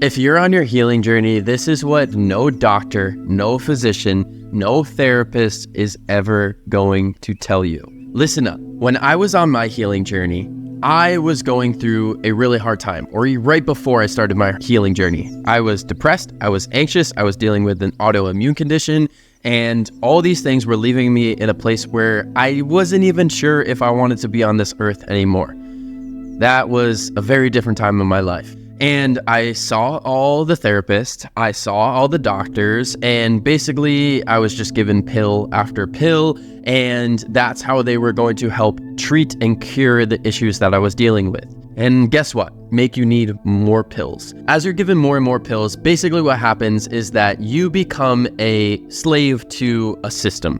If you're on your healing journey, this is what no doctor, no physician, no therapist is ever going to tell you. Listen up. When I was on my healing journey, I was going through a really hard time, or right before I started my healing journey. I was depressed, I was anxious, I was dealing with an autoimmune condition, and all these things were leaving me in a place where I wasn't even sure if I wanted to be on this earth anymore. That was a very different time in my life. And I saw all the therapists, I saw all the doctors, and basically I was just given pill after pill, and that's how they were going to help treat and cure the issues that I was dealing with. And guess what? Make you need more pills. As you're given more and more pills, basically what happens is that you become a slave to a system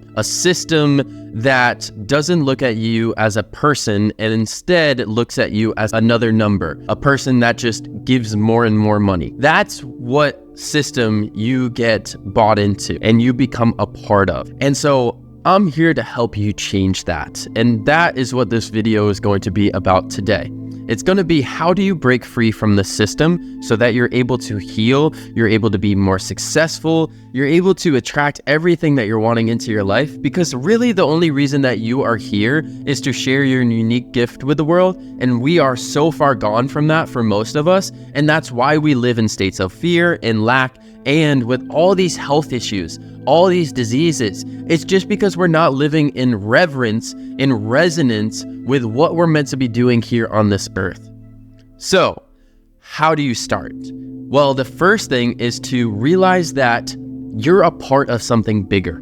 that doesn't look at you as a person and instead looks at you as another number, a person that just gives more and more money. That's what system you get bought into and you become a part of. And so I'm here to help you change that. And that is what this video is going to be about today. It's going to be, how do you break free from the system so that you're able to heal, you're able to be more successful, you're able to attract everything that you're wanting into your life? Because really the only reason that you are here is to share your unique gift with the world. And we are so far gone from that for most of us. And that's why we live in states of fear and lack. And with all these health issues, all these diseases, it's just because we're not living in reverence, in resonance with what we're meant to be doing here on this earth. So, how do you start? Well, the first thing is to realize that you're a part of something bigger.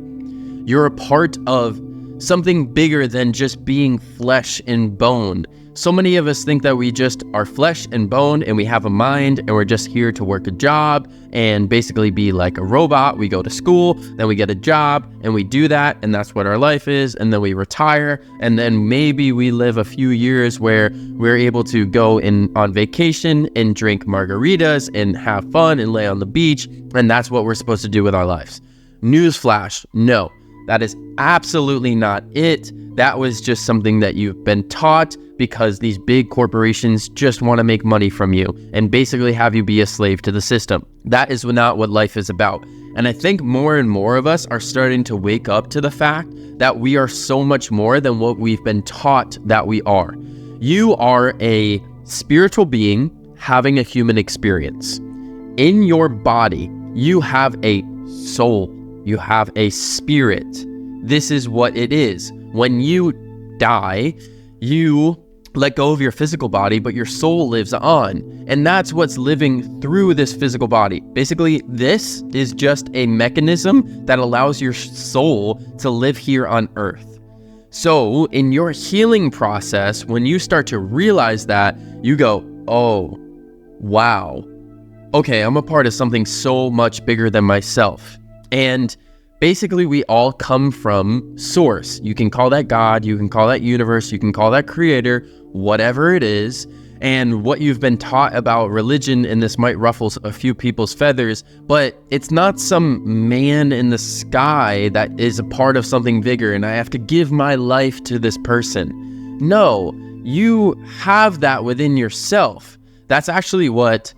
You're a part of something bigger than just being flesh and bone. So many of us think that we just are flesh and bone and we have a mind and we're just here to work a job and basically be like a robot. We go to school, then we get a job and we do that, and that's what our life is, and then we retire, and then maybe we live a few years where we're able to go on vacation and drink margaritas and have fun and lay on the beach, and that's what we're supposed to do with our lives. Newsflash, no. That is absolutely not it. That was just something that you've been taught because these big corporations just want to make money from you and basically have you be a slave to the system. That is not what life is about. And I think more and more of us are starting to wake up to the fact that we are so much more than what we've been taught that we are. You are a spiritual being having a human experience. In your body, you have a soul. You have a spirit. This is what it is. When you die, you let go of your physical body, but your soul lives on. And that's what's living through this physical body. Basically, this is just a mechanism that allows your soul to live here on earth. So in your healing process, when you start to realize that, you go, oh, wow. Okay, I'm a part of something so much bigger than myself. And basically, we all come from source. You can call that God, you can call that universe, you can call that creator, whatever it is. And what you've been taught about religion, and this might ruffle a few people's feathers, but it's not some man in the sky that is a part of something bigger and I have to give my life to this person. No, you have that within yourself. That's actually what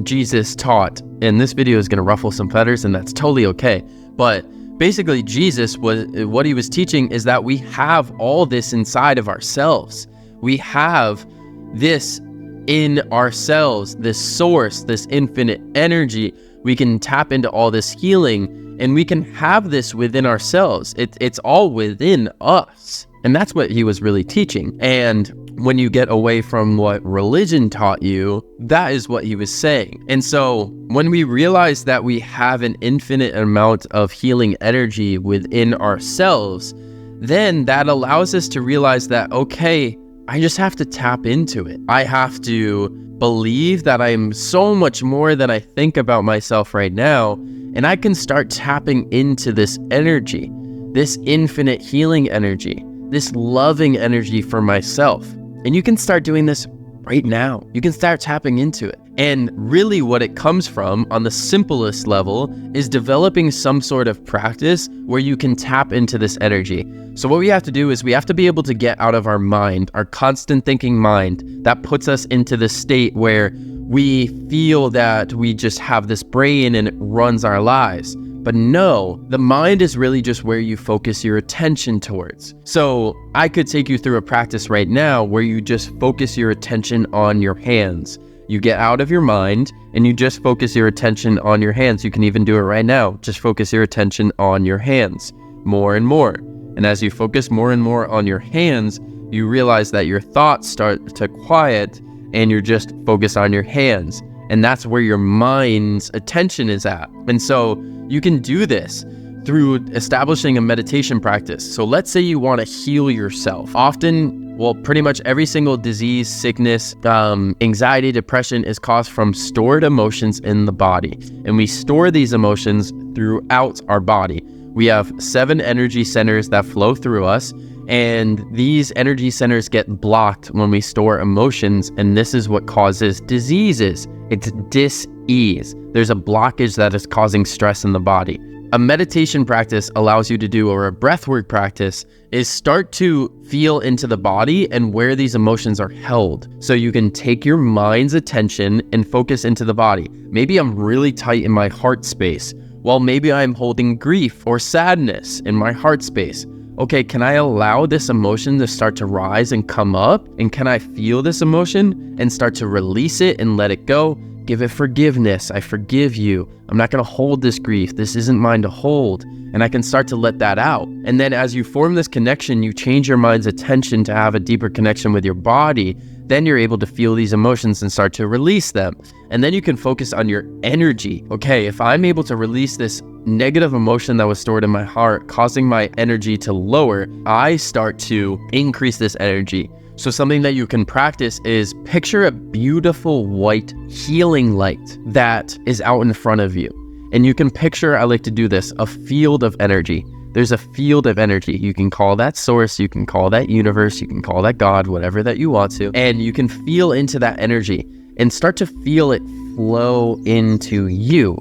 Jesus taught, and this video is going to ruffle some feathers, and that's totally okay. But basically, Jesus what he was teaching is that we have all this inside of ourselves. We have this in ourselves, this source, this infinite energy. We can tap into all this healing, and we can have this within ourselves. It's all within us. And that's what he was really teaching. And when you get away from what religion taught you, that is what he was saying. And so when we realize that we have an infinite amount of healing energy within ourselves, then that allows us to realize that, okay, I just have to tap into it. I have to believe that I'm so much more than I think about myself right now, and I can start tapping into this energy, this infinite healing energy, this loving energy for myself. And you can start doing this right now. You can start tapping into it. And really what it comes from on the simplest level is developing some sort of practice where you can tap into this energy. So what we have to do is we have to be able to get out of our mind, our constant thinking mind that puts us into the state where we feel that we just have this brain and it runs our lives. But no, the mind is really just where you focus your attention towards. So I could take you through a practice right now where you just focus your attention on your hands. You get out of your mind and you just focus your attention on your hands. You can even do it right now. Just focus your attention on your hands more and more. And as you focus more and more on your hands, you realize that your thoughts start to quiet and you're just focused on your hands. And that's where your mind's attention is at. And so you can do this through establishing a meditation practice. So let's say you want to heal yourself. Often, well, pretty much every single disease, sickness, anxiety, depression is caused from stored emotions in the body. And we store these emotions throughout our body. We have 7 energy centers that flow through us. And these energy centers get blocked when we store emotions, and this is what causes diseases. It's dis-ease. There's a blockage that is causing stress in the body. A meditation practice allows you to do, or a breathwork practice, is start to feel into the body and where these emotions are held. So you can take your mind's attention and focus into the body. Maybe I'm really tight in my heart space. Well, maybe I'm holding grief or sadness in my heart space. Okay, can I allow this emotion to start to rise and come up? And can I feel this emotion and start to release it and let it go? Give it forgiveness. I forgive you. I'm not going to hold this grief. This isn't mine to hold. And I can start to let that out. And then as you form this connection, you change your mind's attention to have a deeper connection with your body. Then you're able to feel these emotions and start to release them. And then you can focus on your energy. Okay, if I'm able to release this negative emotion that was stored in my heart, causing my energy to lower, I start to increase this energy. So something that you can practice is picture a beautiful white healing light that is out in front of you. And you can picture, I like to do this, a field of energy. There's a field of energy. You can call that source, you can call that universe, you can call that God, whatever that you want to. And you can feel into that energy and start to feel it flow into you,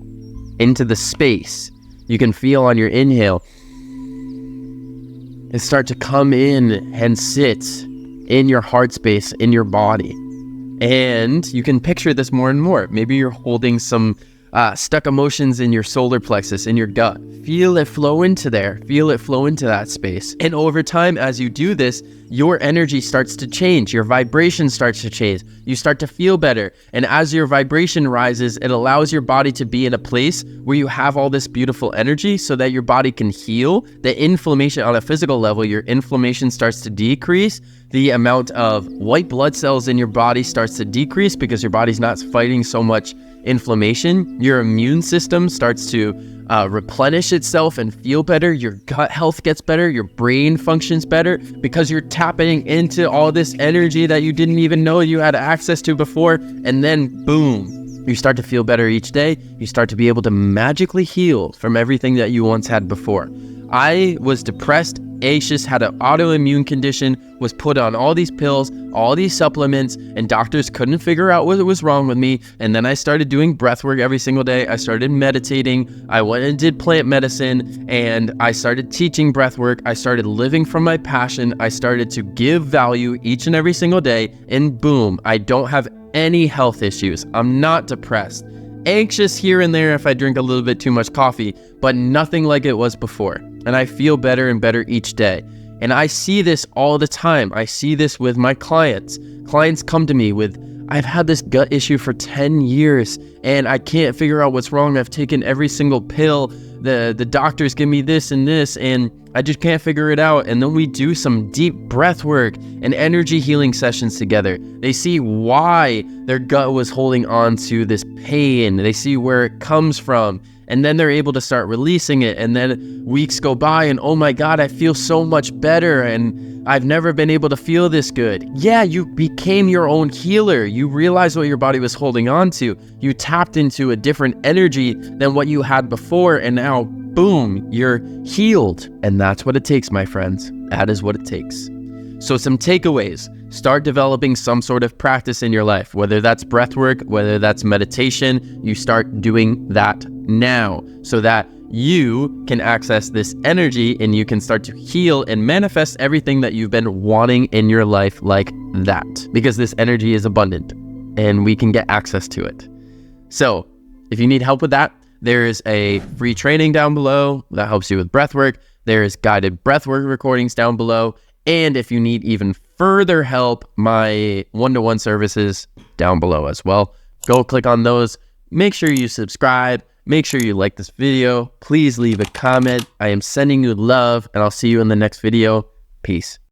into the space. You can feel on your inhale and start to come in and sit in your heart space, in your body. And you can picture this more and more. Maybe you're holding some stuck emotions in your solar plexus, in your gut. Feel it flow into there. Feel it flow into that space. And over time, as you do this, your energy starts to change. Your vibration starts to change. You start to feel better. And as your vibration rises, it allows your body to be in a place where you have all this beautiful energy so that your body can heal. The inflammation on a physical level, your inflammation starts to decrease. The amount of white blood cells in your body starts to decrease because your body's not fighting so much inflammation. Your immune system starts to replenish itself and feel better. Your gut health gets better. Your brain functions better because you're tapping into all this energy that you didn't even know you had access to before. And then boom, you start to feel better each day. You start to be able to magically heal from everything that you once had before. I was depressed, anxious, had an autoimmune condition, was put on all these pills, all these supplements, and doctors couldn't figure out what was wrong with me. And then I started doing breath work every single day. I started meditating. I went and did plant medicine, and I started teaching breath work. I started living from my passion. I started to give value each and every single day, and boom, I don't have any health issues. I'm not depressed. Anxious here and there if I drink a little bit too much coffee, but nothing like it was before. And I feel better and better each day. And I see this all the time. I see this with my clients. Clients come to me with, I've had this gut issue for 10 years and I can't figure out what's wrong. I've taken every single pill. The doctors give me this and this, and I just can't figure it out. And then we do some deep breath work and energy healing sessions together. They see why their gut was holding on to this pain. They see where it comes from. And then they're able to start releasing it. And then weeks go by and, oh my God, I feel so much better. And I've never been able to feel this good. Yeah, you became your own healer. You realized what your body was holding on to. You tapped into a different energy than what you had before. And now, boom, you're healed. And that's what it takes, my friends. That is what it takes. So some takeaways. Start developing some sort of practice in your life, whether that's breath work, whether that's meditation. You start doing that now so that you can access this energy and you can start to heal and manifest everything that you've been wanting in your life like that, because this energy is abundant. and we can get access to it. So if you need help with that, there's a free training down below that helps you with breathwork. There's guided breathwork recordings down below. And if you need even further help, my one-to-one services down below as well. Go click on those. Make sure you subscribe. Make sure you like this video. Please leave a comment. I am sending you love, and I'll see you in the next video. Peace.